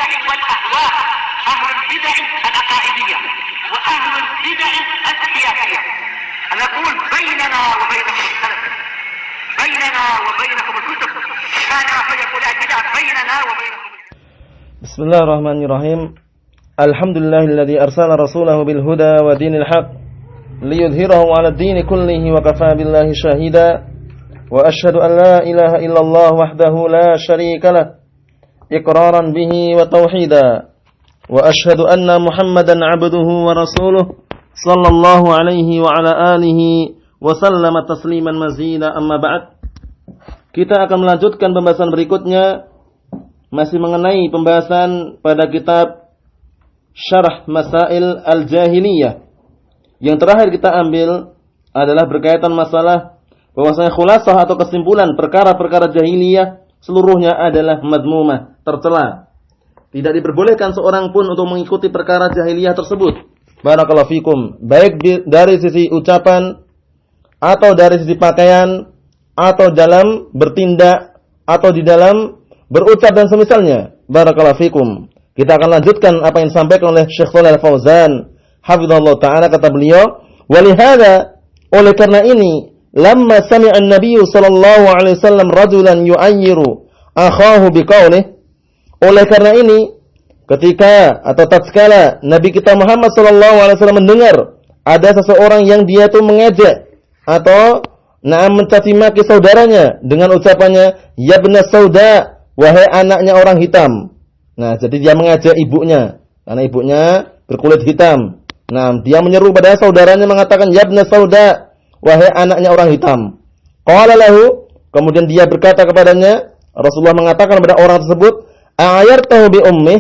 البدع والأهواء، أهل البدع العقائدية وأهل البدع السياسية. نقول بيننا وبينكم السلف، بيننا وبينكم الكتب، كان فيقول البدع بيننا وبينكم. بسم الله الرحمن الرحيم. الحمد لله الذي أرسل رسوله بالهدى ودين الحق ليظهره على الدين كله وكفى بالله شهيدا وأشهد أن لا إله إلا الله وحده لا شريك له إقرارا به وتوحيدا وأشهد أن محمدا عبده ورسوله صلى الله عليه وعلى آله وسلم تسليما مزيدا. أما بعد, kita akan melanjutkan pembahasan berikutnya, masih mengenai pembahasan pada kitab Syarah Masail Al-Jahiliyah. Yang terakhir kita ambil adalah berkaitan masalah bahwasanya khulasah atau kesimpulan perkara-perkara jahiliyah seluruhnya adalah madmumah, tercela. Tidak diperbolehkan seorang pun untuk mengikuti perkara jahiliyah tersebut. Barakallahu fikum, baik dari sisi ucapan atau dari sisi pakaian atau dalam bertindak atau di dalam berucap dan semisalnya. Barakallahu fikum. Kita akan lanjutkan apa yang disampaikan oleh Syekh Shalih Al-Fauzan hafizallahu taala. Kata beliau, "Walihada," oleh karena ini, lamma sami'a an-nabiy sallallahu alaihi wasallam rajulan yu'ayyiru akhahu biqaulih, oleh karena ini ketika atau tatkala Nabi kita Muhammad sallallahu alaihi wasallam mendengar ada seseorang yang dia tuh mengejek atau mencaci maki saudaranya dengan ucapannya, "Ya ibna sauda," wahai anaknya orang hitam. Nah, jadi dia mengajak ibunya karena ibunya berkulit hitam. Nah, dia menyeru pada saudaranya mengatakan, "Ya ibna sauda," wahai anaknya orang hitam. Qala lahu, kemudian dia berkata kepadanya, Rasulullah mengatakan kepada orang tersebut, "A'ayartahu bi ummih?"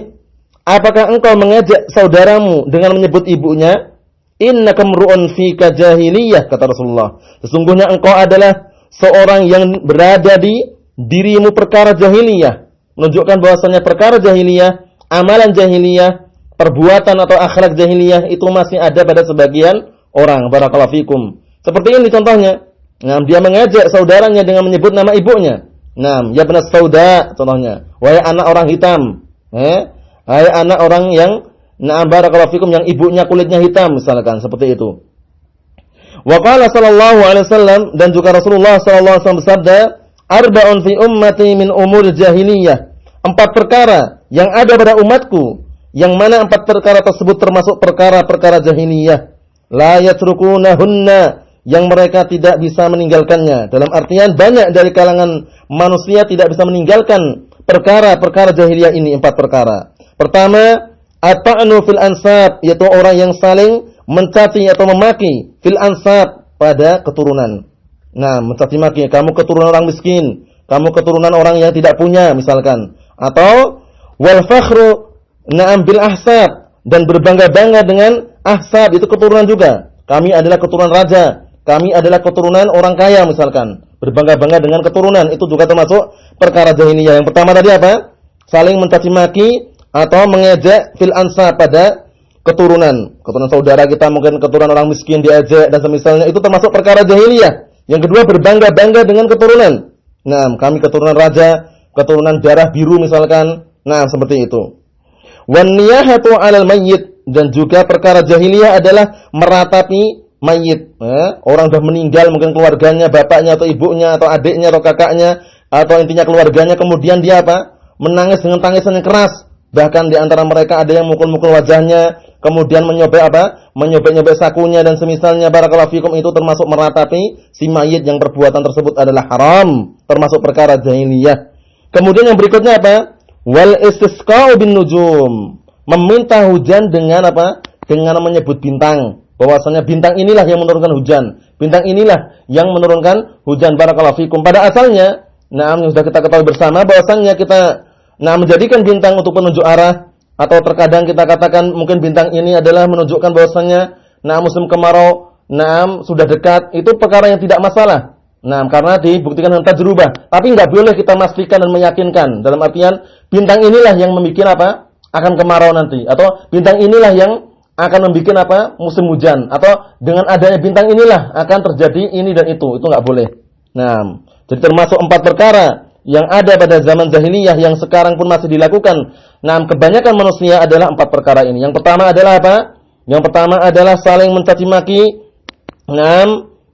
Apakah engkau mengejek saudaramu dengan menyebut ibunya? Innaka mru'un fika jahiliyah, kata Rasulullah. Sesungguhnya engkau adalah seorang yang berada di dirimu perkara jahiliyah. Menunjukkan bahwasanya perkara jahiliyah, amalan jahiliyah, perbuatan atau akhlak jahiliyah itu masih ada pada sebagian orang. Barakallahu fikum. Seperti ini contohnya. Nah, dia mengajak saudaranya dengan menyebut nama ibunya. Nah, ya ibnas sauda contohnya. Wahai anak orang hitam. Wahai anak orang yang barakallahu fikum yang ibunya kulitnya hitam misalkan, seperti itu. Wa qala sallallahu alaihi wasallam, dan juga Rasulullah sallallahu alaihi wasallam bersabda, "Arba'un fi ummati min umur jahiliyah." 4 perkara yang ada pada umatku, yang mana 4 perkara tersebut termasuk perkara-perkara jahiliyah. La yatrukunahunna, yang mereka tidak bisa meninggalkannya. Dalam artian banyak dari kalangan manusia tidak bisa meninggalkan perkara-perkara jahiliyah ini. 4 perkara. Pertama, at-ta'nu fil ansab, yaitu orang yang saling mencaci atau memaki fil ansab, pada keturunan. Nah, mencaci maki, kamu keturunan orang miskin, kamu keturunan orang yang tidak punya misalkan. Atau wal fakhru bil ahsab, dan berbangga-bangga dengan ahsab, itu keturunan juga. Kami adalah keturunan raja, kami adalah keturunan orang kaya misalkan. Berbangga-bangga dengan keturunan, itu juga termasuk perkara jahiliyah. Yang pertama tadi apa? Saling mencaci maki atau mengejek fil ansab, pada keturunan. Keturunan saudara kita mungkin keturunan orang miskin diejek dan semisalnya, itu termasuk perkara jahiliyah. Yang kedua, berbangga-bangga dengan keturunan. Nah, kami keturunan raja, keturunan darah biru misalkan. Nah, seperti itu. Wan niyahatu 'alal mayyit, dan juga perkara jahiliyah adalah meratapi mayit. Orang sudah meninggal, mungkin keluarganya, bapaknya atau ibunya atau adiknya atau kakaknya atau intinya keluarganya, kemudian dia apa? Menangis dengan tangisan yang keras. Bahkan di antara mereka ada yang mukul-mukul wajahnya, kemudian menyobek apa? Menyobek-nyobek sakunya dan semisalnya. Barakallahu fikum, itu termasuk meratapi si mayit yang perbuatan tersebut adalah haram, termasuk perkara jahiliyah. Kemudian yang berikutnya apa? Wal istisqa'u bin nujum, meminta hujan dengan apa? Dengan menyebut bintang. Bahwasanya bintang inilah yang menurunkan hujan. Bintang inilah yang menurunkan hujan. Barakallahu fikum. Pada asalnya, yang sudah kita ketahui bersama bahwasanya kita menjadikan bintang untuk penunjuk arah, atau terkadang kita katakan mungkin bintang ini adalah menunjukkan bahwasanya musim kemarau sudah dekat, itu perkara yang tidak masalah. Karena dibuktikan dengan tajrubah. Tapi enggak boleh kita pastikan dan meyakinkan. Dalam artian bintang inilah yang membuat apa? Akan kemarau nanti, atau bintang inilah yang akan membuat apa? Musim hujan, atau dengan adanya bintang inilah akan terjadi ini dan itu enggak boleh. Jadi termasuk 4 perkara yang ada pada zaman jahiliyah yang sekarang pun masih dilakukan. Nah, kebanyakan manusia adalah 4 perkara ini. Yang pertama adalah apa? Yang pertama adalah saling mencaci maki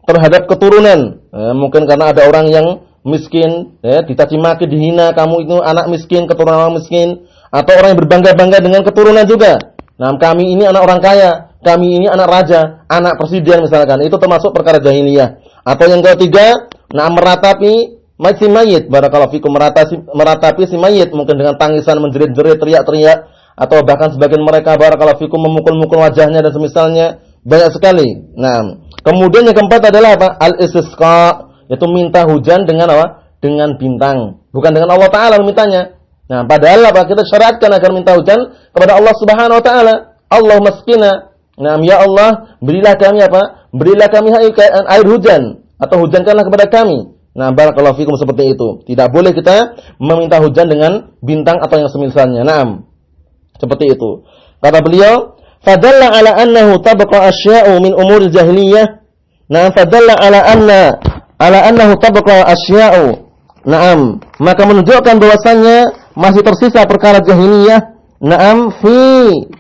terhadap keturunan. Mungkin karena ada orang yang miskin, dicaci maki, dihina, kamu itu anak miskin, keturunan orang miskin, atau orang yang berbangga-bangga dengan keturunan juga. Nah, kami ini anak orang kaya, kami ini anak raja, anak presiden misalkan. Itu termasuk perkara jahiliyah. Atau yang ketiga, meratapi si mayit, barakallahu fikum, meratapi si mayit mungkin dengan tangisan, menjerit-jerit, teriak-teriak, atau bahkan sebagian mereka barakallahu fikum memukul-mukul wajahnya dan semisalnya, banyak sekali. Nah, kemudian yang keempat adalah apa? Al-istisqa, yaitu minta hujan dengan apa? Dengan bintang, bukan dengan Allah Ta'ala mintanya. Nah, padahal apa? Kita syariatkan agar minta hujan kepada Allah Subhanahu wa taala. Allah maskina. Nah, ya Allah, berilah kami apa? Berilah kami air hujan atau hujankanlah kepada kami. Nah, barakallahu fikum, seperti itu. Tidak boleh kita meminta hujan dengan bintang atau yang semisalnya. Naam. Seperti itu. Kata beliau, fadalla ala annahu tabqa asya'u min umuril jahiliyah. Nah, fadalla ala annahu tabqa asya'u. Naam, maka menunjukkan bahwasannya masih tersisa perkara jahiliyah. Naam,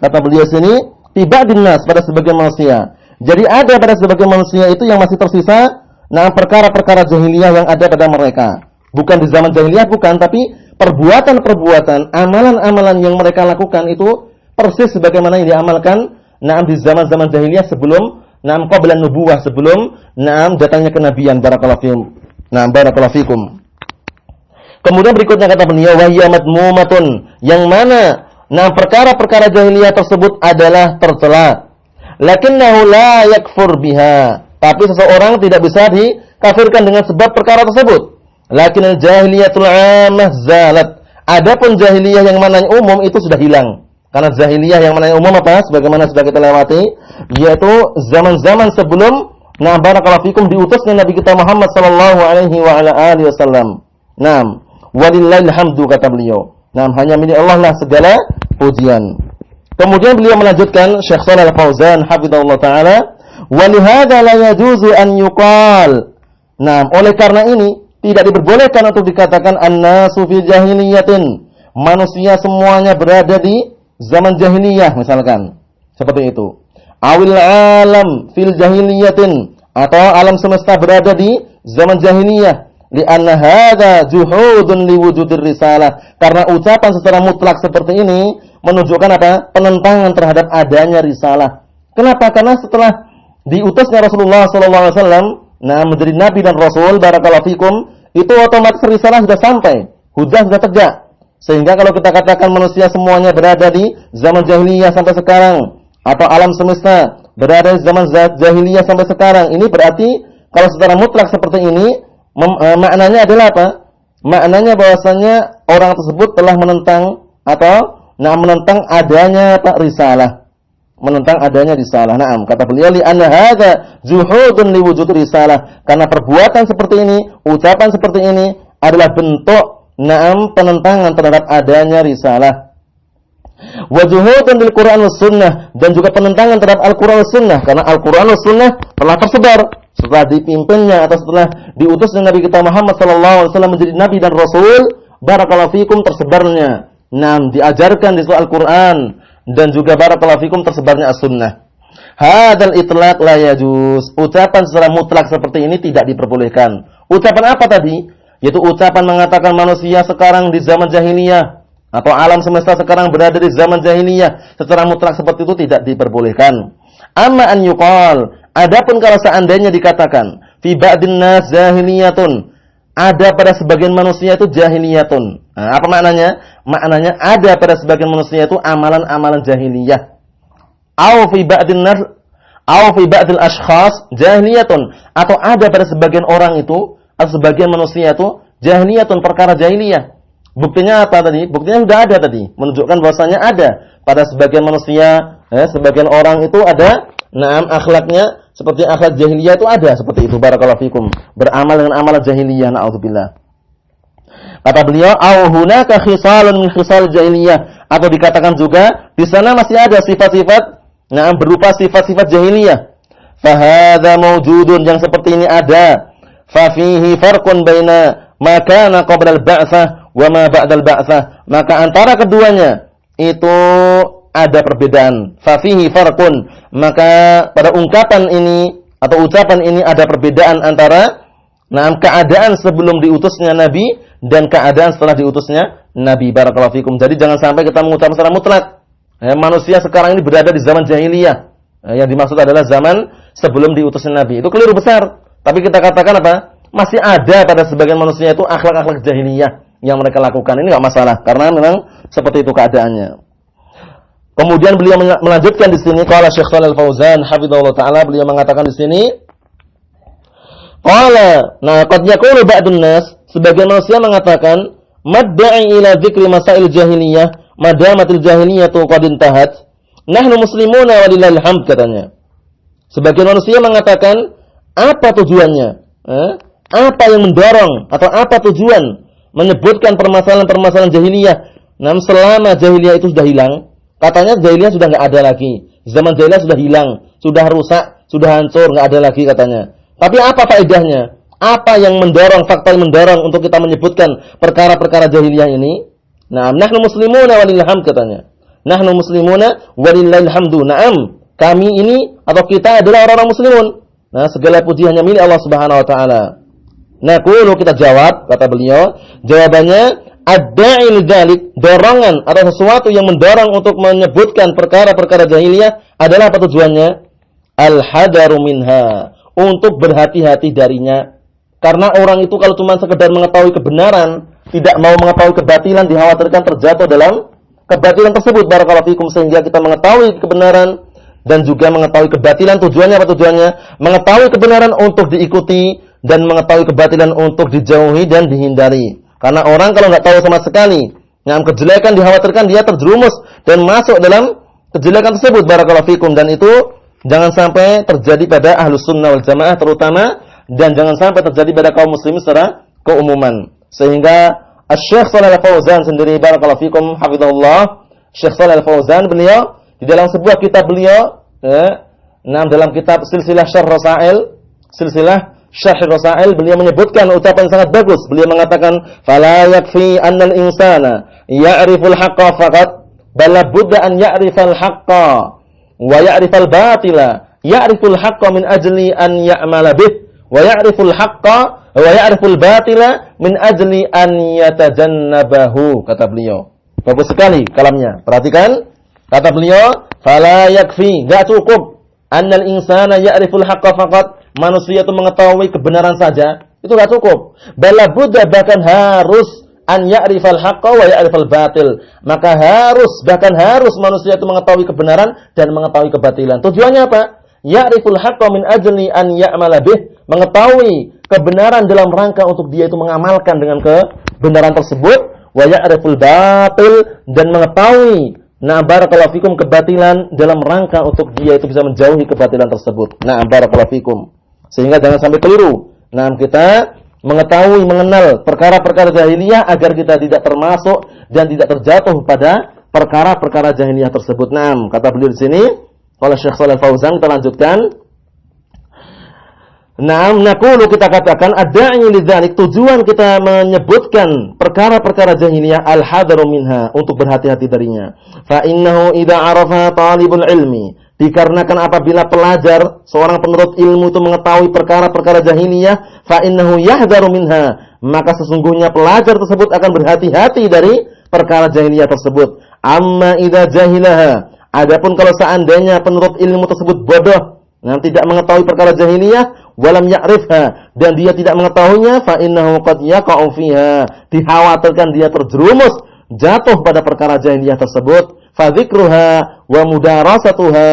kata beliau sini, tiba dinas pada sebagian manusia. Jadi ada pada sebagian manusia itu yang masih tersisa perkara-perkara jahiliyah yang ada pada mereka. Bukan di zaman jahiliyah, bukan, tapi perbuatan-perbuatan, amalan-amalan yang mereka lakukan itu persis sebagaimana yang diamalkan di zaman-zaman jahiliyah sebelum qabla nubuwah, sebelum datangnya kenabian. Barakallahu fikum. Kemudian berikutnya kata beliau, wa hiya madmumatun, yang mana perkara-perkara jahiliyah tersebut adalah tercela. Lakinnahu la yakfur biha, tapi seseorang tidak bisa dikafirkan dengan sebab perkara tersebut. Lakinnal jahiliyatul 'ammah zalat. Adapun jahiliyah yang mananya umum itu sudah hilang. Karena jahiliyah yang mananya umum apa? Sebagaimana sudah kita lewati, yaitu zaman-zaman sebelum barakallahu fikum diutusnya Nabi kita Muhammad sallallahu alaihi wa ala alihi wasallam. Walillahil hamdu, kata beliau. Hanya milik Allah lah segala pujian. Kemudian beliau melanjutkan, Syekh Shalal Al-Fauzan hafizahullah taala, wa lihadza la yajuzu an yuqal. Oleh karena ini tidak diperbolehkan untuk dikatakan an-nasu fi jahiliyatin. Manusia semuanya berada di zaman jahiliyah misalkan. Seperti itu. Awil alam fil jahiliyatin, atau alam semesta berada di zaman jahiliyah. Li'anna hadza juhudun liwujudir risalah. Karena ucapan secara mutlak seperti ini menunjukkan apa? Penentangan terhadap adanya risalah. Kenapa? Karena setelah diutusnya Rasulullah sallallahu alaihi wasallam menjadi nabi dan rasul, barakallahu fikum, itu otomatis risalah sudah sampai, hujjah sudah tegak. Sehingga kalau kita katakan manusia semuanya berada di zaman jahiliyah sampai sekarang, atau alam semesta berada di zaman jahiliyah sampai sekarang, ini berarti kalau secara mutlak seperti ini maknanya adalah apa? Maknanya bahwasanya orang tersebut telah menentang atau menentang adanya risalah. Menentang adanya risalah. Kata beliau, li anna hadza zuhudun liwujud risalah. Karena perbuatan seperti ini, ucapan seperti ini adalah bentuk penentangan terhadap adanya risalah. Wa zuhudun bil Qur'an was sunnah, dan juga penentangan terhadap Al-Qur'an was sunnah, karena Al-Qur'an was sunnah telah tersebar setelah dipimpinnya atau setelah diutusnya Nabi kita Muhammad sallallahu alaihi wasallam menjadi nabi dan rasul, barakallahu fikum, tersebarnya diajarkan di surah Al-Qur'an, dan juga barakallahu fikum tersebarnya as-sunnah. Hadzal itlaq la yajuz. Ucapan secara mutlak seperti ini tidak diperbolehkan. Ucapan apa tadi? Yaitu ucapan mengatakan manusia sekarang di zaman jahiliyah atau alam semesta sekarang berada di zaman jahiliyah secara mutlak seperti itu tidak diperbolehkan. Amma an yuqal, adapun kalau seandainya dikatakan fi ba'din nas jahiliyatun, ada pada sebagian manusia itu jahiliyatun. Apa maknanya? Maknanya ada pada sebagian manusia itu amalan-amalan jahiliyah. Aw fi ba'din nas, aw fi ba'dil ashkhas jahiliyatun, atau ada pada sebagian orang itu atau sebagian manusia itu jahiliyatun, perkara jahiliyah. Buktinya apa tadi? Buktinya sudah ada tadi, menunjukkan bahwasanya ada pada sebagian manusia, sebagian orang itu ada akhlaknya seperti akhlak jahiliyah itu ada seperti itu, barakallahu fikum, beramal dengan amalan jahiliyah, naudzubillah. Kata beliau, au hunaka khisalun min khisal jahiliyah, atau dikatakan juga di sana masih ada sifat-sifat berupa sifat-sifat jahiliyah. Fa hadza mawjudun, yang seperti ini ada. Fa fihi farqun baina ma kana qabla al-ba'tsah wa ma ba'da al-ba'tsah. Maka antara keduanya itu ada perbedaan. Fa fihi farqun. Maka pada ungkapan ini atau ucapan ini ada perbedaan antara keadaan sebelum diutusnya Nabi dan keadaan setelah diutusnya Nabi. Barakallahu fikum. Jadi jangan sampai kita mengucapkan secara mutlak. Manusia sekarang ini berada di zaman jahiliyah. Yang dimaksud adalah zaman sebelum diutusnya Nabi. Itu keliru besar. Tapi kita katakan apa? Masih ada pada sebagian manusia itu akhlak-akhlak jahiliyah yang mereka lakukan. Ini enggak masalah karena memang seperti itu keadaannya. Kemudian beliau melanjutkan di sini qala Syekh Shalal Fauzan hafizahullah taala, beliau mengatakan di sini qala qad yaqulu ba'dun nas, sebagian manusia mengatakan madda'i ila dzikri masail jahiliyah madamatil jahiliyatu qad intahat nahnu muslimuna walillahil hamd, katanya. Sebagian manusia mengatakan, apa tujuannya? Apa yang mendorong atau apa tujuan menyebutkan permasalahan-permasalahan jahiliyah? Selama jahiliyah itu sudah hilang, katanya jahiliyah sudah enggak ada lagi. Zaman jahiliyah sudah hilang, sudah rusak, sudah hancur, enggak ada lagi katanya. Tapi apa faedahnya? Apa yang mendorong, faktor yang mendorong untuk kita menyebutkan perkara-perkara jahiliyah ini? Nahnu muslimuna walillahil hamd, katanya. Nahnu muslimuna walillahil hamdu. Naam, kami ini atau kita adalah orang-orang muslimun. Segala puji hanya milik Allah Subhanahu wa taala. Naqulu, kita jawab, kata beliau, jawabannya ad-da'i lidzalik, dorongan atau sesuatu yang mendorong untuk menyebutkan perkara-perkara jahiliyah adalah apa tujuannya? Al-hadaru minha, untuk berhati-hati darinya. Karena orang itu kalau cuma sekedar mengetahui kebenaran, tidak mau mengetahui kebatilan, dikhawatirkan terjatuh dalam kebatilan tersebut. Barakallahu fikum. Sehingga kita mengetahui kebenaran dan juga mengetahui kebatilan. Tujuannya apa tujuannya? Mengetahui kebenaran untuk diikuti dan mengetahui kebatilan untuk dijauhi dan dihindari. Karena orang kalau nggak tahu sama sekali yang kejelekan, dikhawatirkan dia terjerumus dan masuk dalam kejelekan tersebut. Barakallahu fikum. Dan itu jangan sampai terjadi pada ahlus sunnah wal jamaah terutama, dan jangan sampai terjadi pada kaum muslimin secara keumuman. Sehingga Syekh Shalal Fauzan sendiri, barakallahu fikum, hafizahullah, Syekh Shalal Fauzan beliau di dalam sebuah kitab beliau, dalam kitab Silsilah Syarh Rasail, Silsilah Syarh Rasail, beliau menyebutkan ucapan yang sangat bagus. Beliau mengatakan, "Fala yakfi annal insana ya'riful haqqa faqat, bal budda an ya'rifal haqqa wa ya'rifal batila. Ya'riful haqqa min ajli an ya'mala bih, wa ya'riful haqqa wa ya'riful batila min ajli an yatajannabahu," kata beliau. Bagus sekali kalamnya. Perhatikan, kata beliau, "Fala yakfi," enggak cukup, "annal insana ya'riful haqqa faqat," manusia itu mengetahui kebenaran saja, itu enggak cukup. Bala budda, bahkan harus, an ya'rifal haqqa wa ya'rifal batil. Maka harus, bahkan harus manusia itu mengetahui kebenaran dan mengetahui kebatilan. Tujuannya apa? Ya'riful haqqa min ajli an ya'mala bih, mengetahui kebenaran dalam rangka untuk dia itu mengamalkan dengan kebenaran tersebut. Wa ya'riful batil, dan mengetahui barakallahu fikum kebatilan dalam rangka untuk dia itu bisa menjauhi kebatilan tersebut. Barakallahu fikum. Sehingga jangan sampai keliru. Kita mengetahui, mengenal perkara-perkara jahiliyah agar kita tidak termasuk dan tidak terjatuh pada perkara-perkara jahiliyah tersebut. Kata beliau di sini, oleh Syekh Shalal Fauzan, kita lanjutkan. Naqulu, kita katakan, ad-da'i lidzalik, tujuan kita menyebutkan perkara-perkara jahiliyah al-hadaru minha, untuk berhati-hati darinya. Fa innahu idza arafa talibul ilmi, dikarenakan apabila pelajar, seorang penuntut ilmu itu mengetahui perkara-perkara jahiliyah, fa innahu yahdharu minha, maka sesungguhnya pelajar tersebut akan berhati-hati dari perkara jahiliyah tersebut. Amma idza jahilaha, adapun kalau seandainya penuntut ilmu tersebut bodoh, tidak mengetahui perkara jahiliyah, walam ya'rifha, dan dia tidak mengetahuinya, fa innahu qad yaqa'u fiha, dikhawatirkan dia terjerumus, jatuh pada perkara jahiliyah tersebut. Fa dzikruha wa mudarasatuha,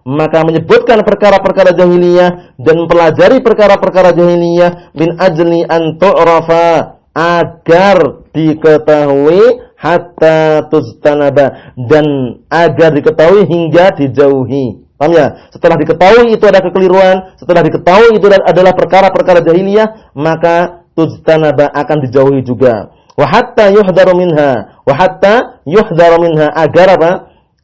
maka menyebutkan perkara-perkara jahiliyah dan mempelajari perkara-perkara jahiliyah min ajli an tu'rafa, agar diketahui, hatta tujtanaba, dan agar diketahui hingga dijauhi. Paham ya? Setelah diketahui itu ada kekeliruan, setelah diketahui itu adalah perkara-perkara jahiliyah, maka tujtanaba, akan dijauhi juga. Wa hatta yuhdharu minha, wa hatta yuhdharu minha, agar apa?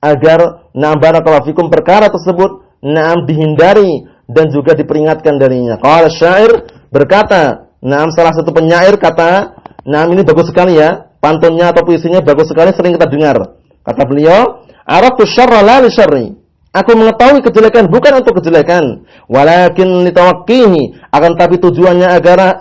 Agar barakallahu fikum perkara tersebut dihindari dan juga diperingatkan darinya. Qala syair, berkata Nah, salah satu penyair kata, nah ini bagus sekali ya, pantunnya atau puisinya bagus sekali, sering kita dengar. Kata beliau, "Araftu syarra la li syarri." Aku mengetahui kejelekan bukan untuk kejelekan, walakin litawaqqihi, akan tapi tujuannya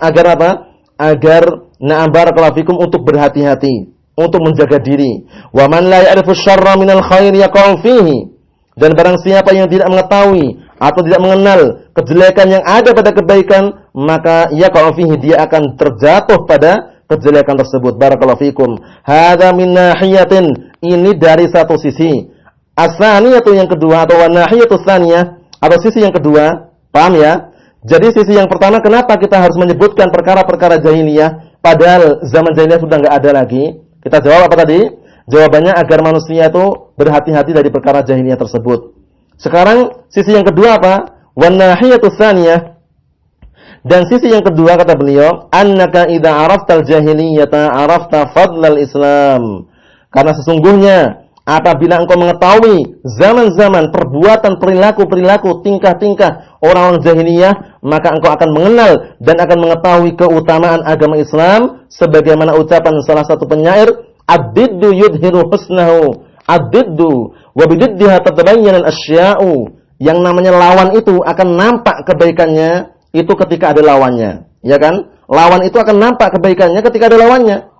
agar apa? Agar na'am barakallahu fikum untuk berhati-hati, untuk menjaga diri. Wa man la ya'rifu syarra minal khair yaqa'u fihi. Dan barang siapa yang tidak mengetahui atau tidak mengenal kejelekan yang ada pada kebaikan, maka yaqa'u fihi, dia akan terjatuh pada kejelekan tersebut. Barakallahu fikum. Hadza min nahiyatin, ini dari satu sisi. As-saniyatu yang kedua, atau wanahiyatu tsaniyah, atau sisi yang kedua, paham ya? Jadi sisi yang pertama, kenapa kita harus menyebutkan perkara-perkara jahiliyah padahal zaman jahiliyah sudah enggak ada lagi? Kita jawab apa tadi? Jawabannya agar manusia itu berhati-hati dari perkara jahiliyah tersebut. Sekarang sisi yang kedua apa? Wanahiyatu tsaniyah. Dan sisi yang kedua kata beliau, annaka idza araftal jahiliyata arafta fadlal Islam. Karena sesungguhnya apabila engkau mengetahui zaman-zaman, perbuatan, perilaku-perilaku, tingkah-tingkah orang-orang jahiliyah, maka engkau akan mengenal dan akan mengetahui keutamaan agama Islam, sebagaimana ucapan salah satu penyair, ad-diddu yudhiru husnahu, ad-diddu wa bididdiha tatabayyana al-asya'u. Yang namanya lawan itu akan nampak kebaikannya itu ketika ada lawannya, ya kan? Lawan itu akan nampak kebaikannya ketika ada lawannya.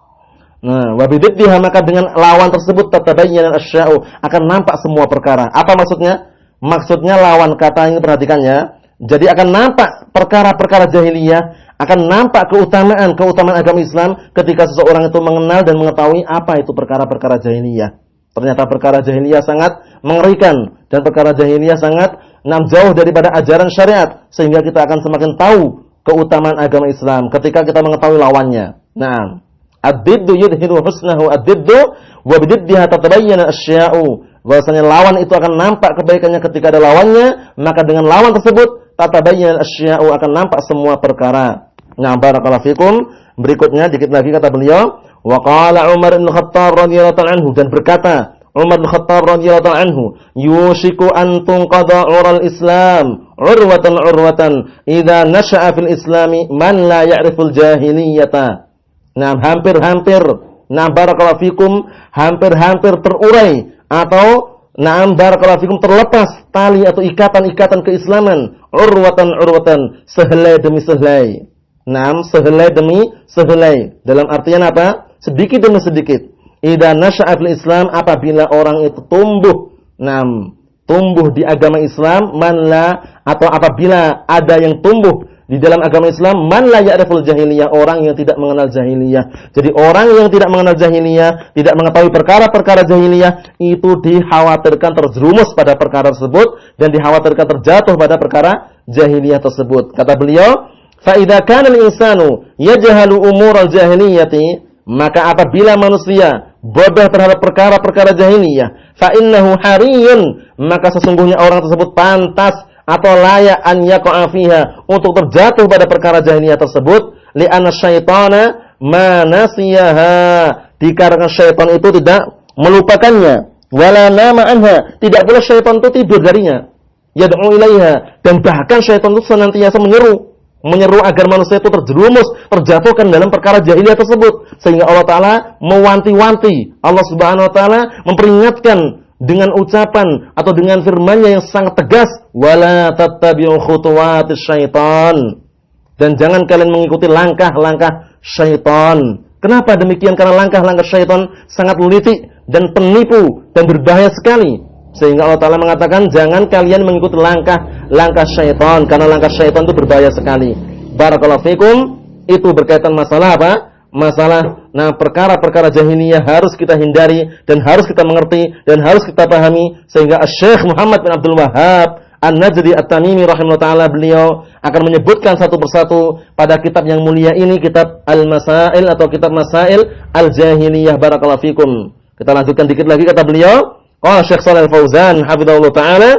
Nah, wabididdiha, maka dengan lawan tersebut tatabayyana asya'u, akan nampak semua perkara. Apa maksudnya? Maksudnya lawan kata ini, perhatikan ya. Jadi akan nampak perkara-perkara jahiliyah, akan nampak keutamaan agama Islam ketika seseorang itu mengenal dan mengetahui apa itu perkara-perkara jahiliyah. Ternyata perkara jahiliyah sangat mengerikan dan perkara jahiliyah sangat jauh daripada ajaran syariat, sehingga kita akan semakin tahu keutamaan agama Islam ketika kita mengetahui lawannya. Nah, ad-diddu yudhiru husnahu, ad-diddu wa bididdiha tatabayyana asya'u. Bahwasanya lawan itu akan nampak kebaikannya ketika ada lawannya, maka dengan lawan tersebut tatabayyana asya'u, akan nampak semua perkara. Nah, barakallahu fikum. Berikutnya dikit lagi kata beliau, wa qala Umar bin Khattab radhiyallahu anhu, dan berkata Umar bin Khattab radhiyallahu anhu, yushiku an tunqada ural Islam urwatan idza nasha'a fil islami man la ya'riful jahiliyata. Nah, hampir-hampir, nah barakallahu fikum, hampir-hampir terurai atau na'am barakallahu fikum terlepas tali atau ikatan-ikatan keislaman, urwatan, sehelai demi sehelai. Naam, sehelai demi sehelai. Dalam artian apa? Sedikit demi sedikit. Idza nasha'a fil Islam, apabila orang itu tumbuh, naam, tumbuh di agama Islam, manla, atau apabila ada yang tumbuh di dalam agama Islam, man la ya'riful jahiliyah, orang yang tidak mengenal jahiliyah. Jadi orang yang tidak mengenal jahiliyah, tidak mengetahui perkara-perkara jahiliyah, itu dikhawatirkan terjerumus pada perkara tersebut dan dikhawatirkan terjatuh pada perkara jahiliyah tersebut. Kata beliau, fa idza kana al-insanu yajhalu umural jahiliyati, maka apabila manusia bodoh terhadap perkara-perkara jahiliyah, fa innahu hariyun, maka sesungguhnya orang tersebut pantas atau layak an yaqa'a fiha, untuk terjatuh pada perkara jahiliyah tersebut, li'anna syaitana ma nasiyaha, dikarenakan syaitan itu tidak melupakannya, wala nama anha, tidak pula syaitan itu tidur darinya, yad'u ilaiha, dan bahkan syaitan itu senantiasa menyeru agar manusia itu terjerumus, terjatuhkan dalam perkara jahiliyah tersebut, sehingga Allah Ta'ala mewanti-wanti, Allah Subhanahu Wa Ta'ala memperingatkan dengan ucapan atau dengan firman-Nya yang sangat tegas, wala tattabi'u khutuwatis syaitan, dan jangan kalian mengikuti langkah-langkah syaitan. Kenapa demikian? Karena langkah-langkah syaitan sangat licik dan penipu dan berbahaya sekali, sehingga Allah Ta'ala mengatakan jangan kalian mengikuti langkah-langkah syaitan, karena langkah syaitan itu berbahaya sekali. Barakallahu fikum. Itu berkaitan masalah apa? Masalah, nah perkara-perkara jahiliyah harus kita hindari dan harus kita mengerti dan harus kita pahami, sehingga Syekh Muhammad bin Abdul Wahhab An-Najdi At-Tamimi rahimahullah ta'ala, beliau akan menyebutkan satu persatu pada kitab yang mulia ini, kitab Al-Masail atau kitab Masail Al-Jahiliyah. Barakallahu fikum. Kita lanjutkan dikit lagi, kata beliau, qala Syekh Shalih Al-Fauzan hafizahullah ta'ala,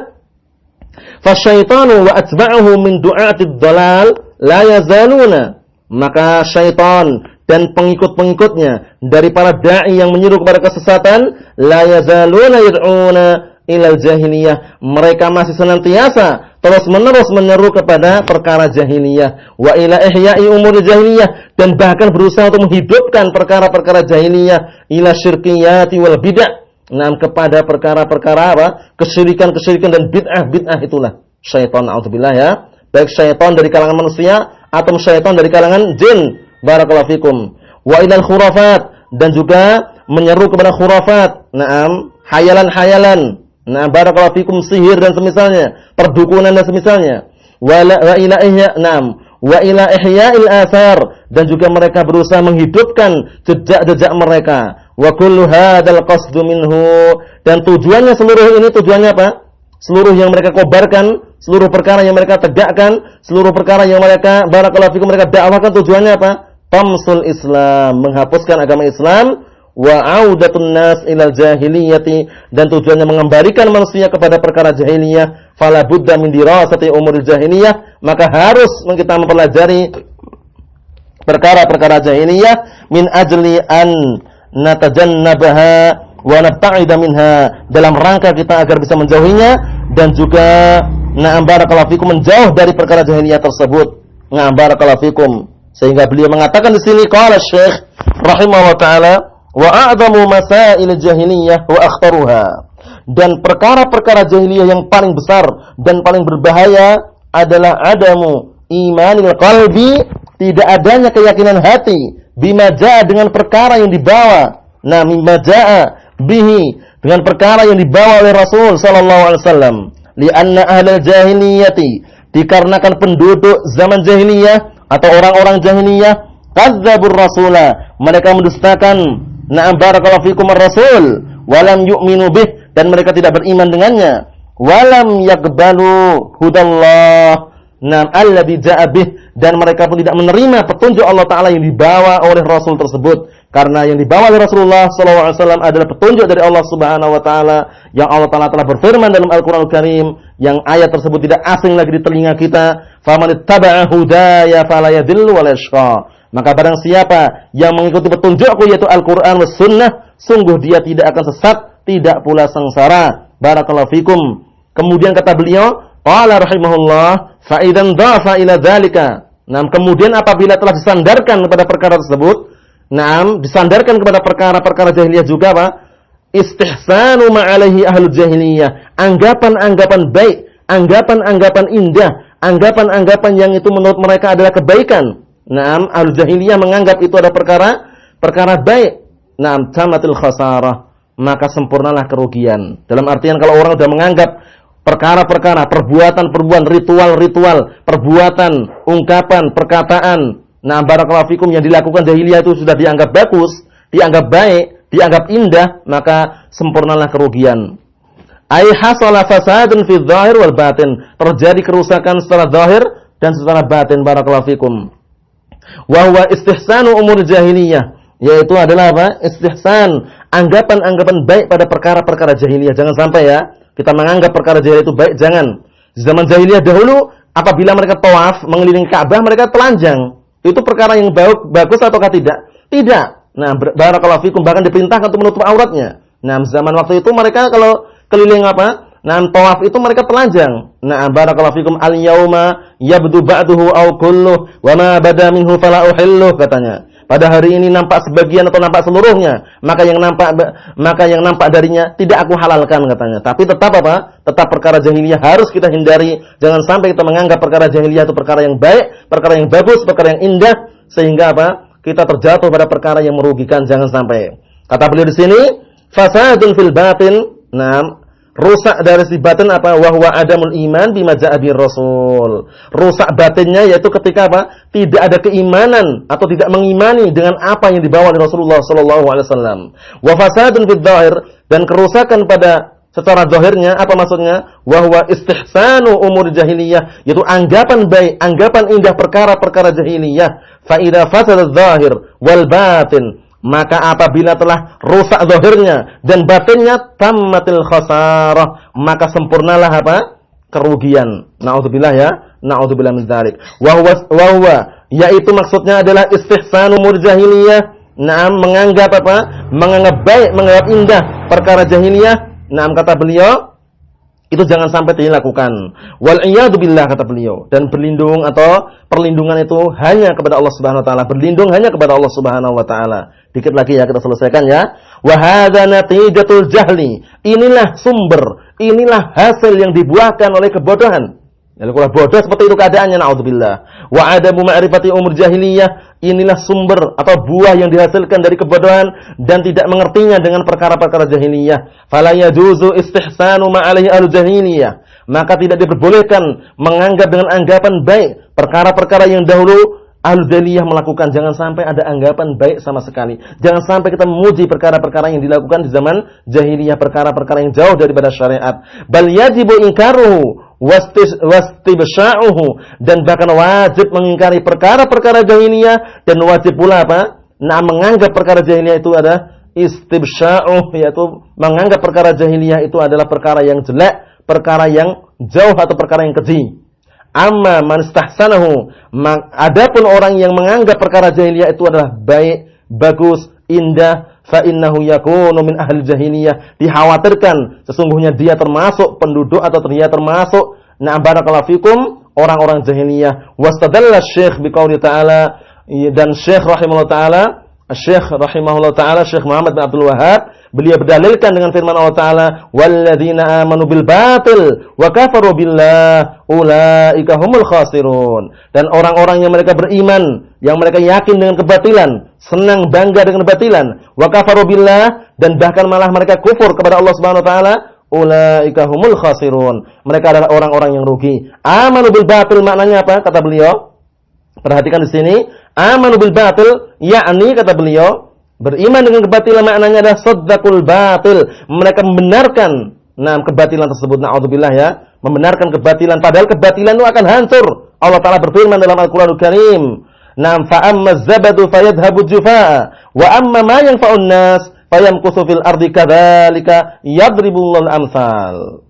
fasyaitanu wa atba'uhu min du'atid dhalal la yazaluna, maka syaitan dan pengikut-pengikutnya dari para da'i yang menyeru kepada kesesatan, la yazaluna yad'una ilal jahiliyah. Mereka masih senantiasa terus-menerus menyeru kepada perkara jahiliyah. Wa ila ihya'i umur jahiliyah, dan bahkan berusaha untuk menghidupkan perkara-perkara jahiliyah, ila syirkiyati wal bid'ah. Kepada perkara-perkara apa? Kesyirikan-kesyirikan dan bid'ah-bid'ah itulah syaitan, a'udzubillah ya. Baik syaitan dari kalangan manusia atau syaitan dari kalangan jin. Barakallahu fikum. Wa ilal khurafat, dan juga menyeru kepada khurafat. Hayalan-hayalan. Barakallahu fikum, sihir dan semisalnya, perdukunan dan semisalnya. Wa ila ihya'il athar, dan juga mereka berusaha menghidupkan jejak-jejak mereka. Wa kullu hadzal qasdu minhu, dan tujuannya seluruh ini tujuannya apa? Seluruh yang mereka kobarkan, seluruh perkara yang mereka tegakkan, seluruh perkara yang mereka barakallahu fikum mereka dakwahkan, tujuannya apa? Tamsul Islam, menghapuskan agama Islam, wa audatun nas ilal jahiliyati, dan tujuannya mengembalikan manusia kepada perkara jahiliyah. Fala budda min dirasati umuril jahiliyah, maka harus kita mempelajari perkara-perkara jahiliyah min ajli an natajannabaha wa nabta'ida minha, dalam rangka kita agar bisa menjauhinya dan juga barakallahu fikum menjauh dari perkara jahiliyah tersebut. Barakallahu fikum. Sehingga beliau mengatakan di sini qala Syekh rahimahullah taala wa a'zamu masail jahiliyah wa akhtaruha, dan perkara-perkara jahiliyah yang paling besar dan paling berbahaya adalah adamu imanil qalbi, tidak adanya keyakinan hati, bima jaa, dengan perkara yang dibawa, mimma jaa bihi, dengan perkara yang dibawa oleh Rasul sallallahu alaihi wasallam. Lianna ahlal jahiliyati, dikarenakan penduduk zaman jahiliyah atau orang-orang jahiliyah, kadzdzabur rasula, mereka mendustakan barakallahu fikum ar-rasul, walam yu'minu bih, dan mereka tidak beriman dengannya, walam yaqbalu hudallah alladzi ja'a bih, dan mereka pun tidak menerima petunjuk Allah taala yang dibawa oleh rasul tersebut, karena yang dibawa oleh Rasulullah sallallahu alaihi wasallam adalah petunjuk dari Allah Subhanahu wa taala, yang Allah taala telah berfirman dalam Al-Qur'anul Karim, yang ayat tersebut tidak asing lagi di telinga kita. Famanittaba'a hudaya fala yadhillu wa la yashqa, maka barang siapa yang mengikuti petunjukku yaitu Al-Qur'an was sunnah, sungguh dia tidak akan sesat, tidak pula sengsara. Barakallahu fikum. Kemudian kata beliau, qala rahimahullah, fa idzan dhafa ila dzalika. Kemudian apabila telah disandarkan kepada perkara tersebut, disandarkan kepada perkara-perkara jahiliyah juga apa? Istihsanu ma'alaihi ahlul jahiliyah, anggapan-anggapan baik, anggapan-anggapan indah, anggapan-anggapan yang itu menurut mereka adalah kebaikan. Ahlul jahiliyah menganggap itu ada perkara baik. Tamatil khasarah, maka sempurnalah kerugian. Dalam artian kalau orang sudah menganggap perkara-perkara, perbuatan-perbuatan, ritual-ritual, perbuatan, ungkapan, perkataan, barakallahu fikum, yang dilakukan jahiliyah itu sudah dianggap bagus, dianggap baik, dianggap indah, maka sempurnalah kerugian. Ai hasala fasadun fi dzahir wal batin, terjadi kerusakan secara zahir dan secara batin. Barakallahu fikum. Wa huwa istihsanu umur jahiliyah, yaitu adalah apa? Istihsan, anggapan-anggapan baik pada perkara-perkara jahiliyah. Jangan sampai ya kita menganggap perkara jahiliyah itu baik, jangan. Di zaman jahiliyah dahulu, apabila mereka tawaf mengelilingi Ka'bah, mereka telanjang. Itu perkara yang bagus ataukah tidak? Tidak. Barakallahu fikum, bahkan diperintahkan untuk menutup auratnya. Zaman waktu itu mereka kalau keliling apa? Tawaf itu mereka telanjang. Barakallahu fikum, al-yauma yabdu ba'duhu aw kulluh wa ma bada minhu fala uhilluh, katanya. Pada hari ini nampak sebagian atau nampak seluruhnya, maka yang nampak darinya tidak aku halalkan, katanya. Tapi tetap apa? Tetap perkara jahiliyah harus kita hindari. Jangan sampai kita menganggap perkara jahiliyah itu perkara yang baik, perkara yang bagus, perkara yang indah, sehingga apa? Kita terjatuh pada perkara yang merugikan. Jangan sampai. Kata beliau di sini, fasadun fil batin, rusak dari si batin apa? Wa huwa adamul iman bima ja'a bir rasul. Rusak batinnya yaitu ketika apa? Tidak ada keimanan atau tidak mengimani dengan apa yang dibawa oleh Rasulullah sallallahu alaihi wasallam. Wa fasadun fid dhahir, dan kerusakan pada secara zahirnya apa maksudnya? Wa huwa istihsanu umur jahiliyah, yaitu anggapan baik, anggapan indah perkara-perkara jahiliyah. Fa idza fasada adh-dhahir wal batin, maka apabila telah rusak zahirnya dan batinnya, tammatil khasarah, maka sempurnalah apa? Kerugian. Na'udzubillah ya. Na'udzubillah min dzalik. Wa huwa, yaitu maksudnya adalah istihsan umur jahiliyah. Menganggap apa? Menganggap baik, menganggap indah perkara jahiliyah. Kata beliau, Itu jangan sampai dilakukan. Wal iyadu billah, kata beliau. Dan berlindung atau perlindungan itu hanya kepada Allah Subhanahu wa taala. Berlindung hanya kepada Allah Subhanahu wa taala. Dikit lagi ya kita selesaikan ya. Wa hadza natijatul jahli. Inilah sumber, inilah hasil yang dibuahkan oleh kebodohan. Jadi kalau bodoh seperti itu keadaannya, naudzubillah. Wa adamu ma'rifati umur jahiliyah, inilah sumber atau buah yang dihasilkan dari kebodohan dan tidak mengertinya dengan perkara-perkara jahiliyah. Fala yajuzu istihsanu ma'alaihi ahlu jahiliyah. Maka tidak diperbolehkan menganggap dengan anggapan baik perkara-perkara yang dahulu ahlu jahiliyah melakukan. Jangan sampai ada anggapan baik sama sekali. Jangan sampai kita memuji perkara-perkara yang dilakukan di zaman jahiliyah, perkara-perkara yang jauh daripada syariat. Bal yajibu inkaruhu wastibsya'uhu, dan bahkan wajib mengingkari perkara-perkara jahiliyah, dan wajib pula apa? Menganggap perkara jahiliyah itu ada istibsya'uh, yaitu menganggap perkara jahiliyah itu adalah perkara yang jelek, perkara yang jauh atau perkara yang keji. Amma man istahsanahu, adapun orang yang menganggap perkara jahiliyah itu adalah baik, bagus, indah, fa innahu yakunu min ahli jahiliyah, dikhawatirkan sesungguhnya dia termasuk penduduk atau dia termasuk barakallahu fikum orang-orang jahiliyah. Wastadalla Syekh biqauli ta'ala, dan Syekh rahimahullah ta'ala Syekh Muhammad bin Abdul Wahhab, beliau berdalilkan dengan firman Allah Ta'ala, walladzina amanu bil batil wa kafaru billah ulaika humul khasirun, dan orang-orang yang mereka beriman, yang mereka yakin dengan kebatilan, senang bangga dengan kebatilan, wa kafaru billah, dan bahkan malah mereka kufur kepada Allah Subhanahu wa taala, ulaika humul khasirun, mereka adalah orang-orang yang rugi. Amanu bil batil maknanya apa? Kata beliau, perhatikan di sini, amanu bil batil, yakni kata beliau, beriman dengan kebatilan maknanya adalah saddaqul batil, mereka membenarkan kebatilan tersebut. Na'udzubillah ya, membenarkan kebatilan, padahal kebatilan itu akan hancur. Allah Ta'ala berfirman dalam Al-Qur'anul Karim, fa amma zabadu fayadhhabu jufaa wa amma ma yanfa'un nas fayamkusu fil ardi kadzalika yadribullahu al-amsal.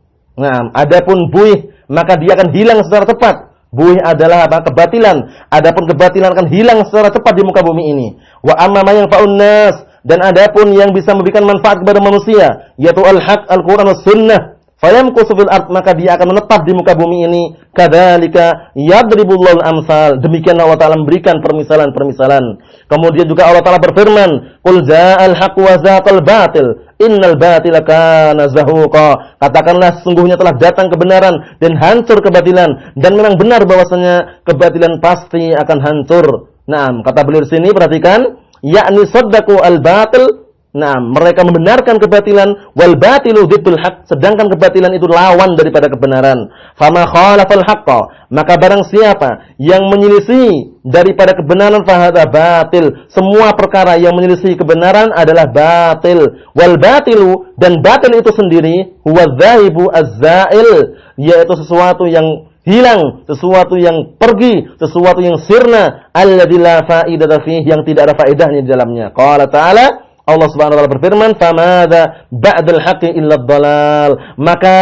Adapun buih maka dia akan hilang secara cepat. Buih adalah apa? Kebatilan. Adapun kebatilan akan hilang secara cepat di muka bumi ini. Wa amma ma yanfa'un nas, dan adapun yang bisa memberikan manfaat kepada manusia, yaitu al-haq, Al-Qur'an was sunnah, fayamkusu fil ard, maka dia akan menetap di muka bumi ini. Kadzalika yadribullahu al-amsal, demikian Allah Ta'ala memberikan permisalan-permisalan. Kemudian juga Allah Ta'ala berfirman, qul ja'al haqq wa zaqal batil innal batila kana zahuqa, katakanlah sesungguhnya telah datang kebenaran dan hancur kebatilan, dan memang benar bahwasanya kebatilan pasti akan hancur. Kata beliau di sini, perhatikan, yakni saddaqu al-batil, mereka membenarkan kebatilan, wal batilu diddul haq, sedangkan kebatilan itu lawan daripada kebenaran. Fama khalafal haqqa, maka barang siapa yang menyelisih daripada kebenaran fahadha batil, semua perkara yang menyelisih kebenaran adalah batil. Wal batilu, dan batil itu sendiri, huwa dhahibu az-zail, yaitu sesuatu yang hilang, sesuatu yang pergi, sesuatu yang sirna, alladzi la faidata fihi, yang tidak ada faedahnya di dalamnya. Qala ta'ala, Allah Subhanahu wa taala berfirman, "Famadza ba'dal haqqi illa ad-dhalal." Maka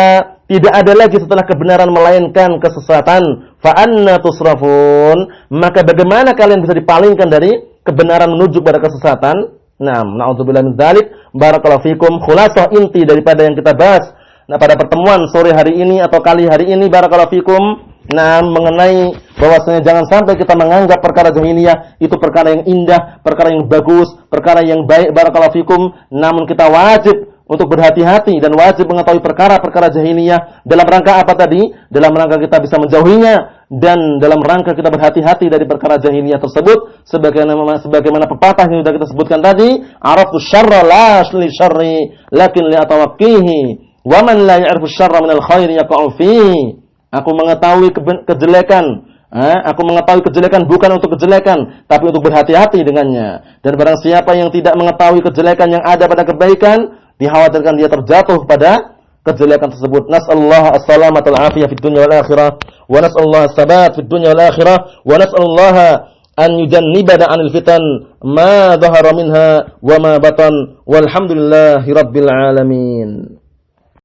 tidak ada lagi setelah kebenaran melainkan kesesatan. Fa anna tusrafun? Maka bagaimana kalian bisa dipalingkan dari kebenaran menuju pada kesesatan? Na'udzubillah min dzalik. Barakallahu fikum. Khulasah inti daripada yang kita bahas pada pertemuan sore hari ini atau kali hari ini, barakallahu fikum, mengenai bahwasanya jangan sampai kita menganggap perkara jahiliyah itu perkara yang indah, perkara yang bagus, perkara yang baik, barakallahu fikum. Namun kita wajib untuk berhati-hati dan wajib mengetahui perkara-perkara jahiliyah dalam rangka apa tadi? Dalam rangka kita bisa menjauhinya, dan dalam rangka kita berhati-hati dari perkara jahiliyah tersebut, sebagaimana pepatah yang sudah kita sebutkan tadi, araftu syarra la li syarri lakin li atawaqqihi wa man la ya'rifu syarra minal khairi yaqa'u fihi. Aku mengetahui kejelekan, aku mengetahui kejelekan bukan untuk kejelekan, tapi untuk berhati-hati dengannya. Dan barang siapa yang tidak mengetahui kejelekan yang ada pada kebaikan, dikhawatirkan dia terjatuh pada kejelekan tersebut. Nas'alullah as-salamata wal afiyah fid dunya wal akhirah, wa nas'alullah as-sabat fid dunya wal akhirah, wa nas'alullah an yujannibana 'anil fitan ma dhahara minha wa ma batan, walhamdulillahi rabbil alamin.